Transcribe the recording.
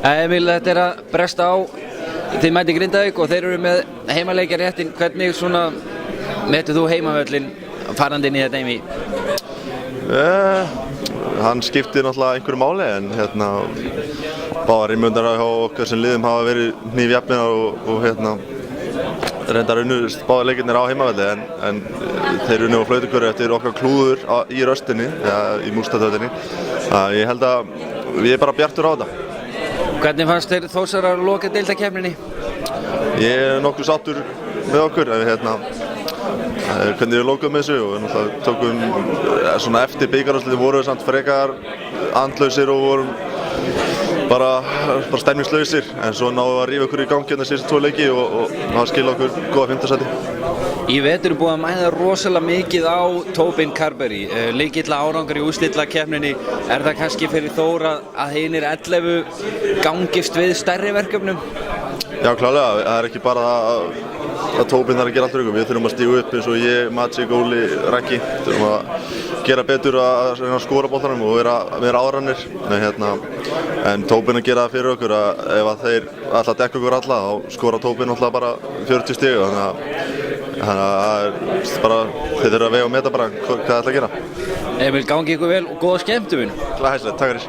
Emil, þetta að bresta á. Þið mæti Grindavík og þeir eru með heimaleikja réttin. Hvernig svona metur þú heimavöllin farandi inn í þetta Emi? Hann skiptir náttúrulega einhverju máli en báðar ímyndar hjá okkar sem liðum hafa verið hnífjafnir og reyndar unnu báðar leikirnir á heimavelli en þeir unnu á flautukörfu eftir okkar klúður í röstinni, í múrstadöldinni. Ég held að ég bara bjartur á þetta. Hvernig fannst þér Þórsarar að loka deildakeppninni? Ég nokkuð sáttur með okkur hvernig við lokuðum þessu og náttúrulega tókum svona eftir bikarúrslitin vorum við samt frekar andlausir og vorum bara stemningslausir en svo náðum við að rífa okkur í gangi síðustu 2 leiki og það skilja okkur góða 5. sæti. Í vetur er búið að mæða rosalega mikið á Tobin Carberry, lykilla árangur í úrslitakeppninni. Er það kannski fyrir Þór að hinir 11 gangist við stærri verkefnum? Já, klálega. Það er ekki bara að Tobin þarf að gera allt raukum. Við þurfum að stíga upp eins og ég, Magic, Óli, Raggi. Við þurfum að gera betur að skora boltanum og vera áranir. En Tobin að gera það fyrir okkur að ef að þeir ætla að dekka okkur alla þá skora Tobin alltaf bara 40 stig. Þannig að þeir þurfa að vega og meta bara hvað það ætla að gera. Emil, gangi ykkur vel og góða skemmtun. Takk fyrir.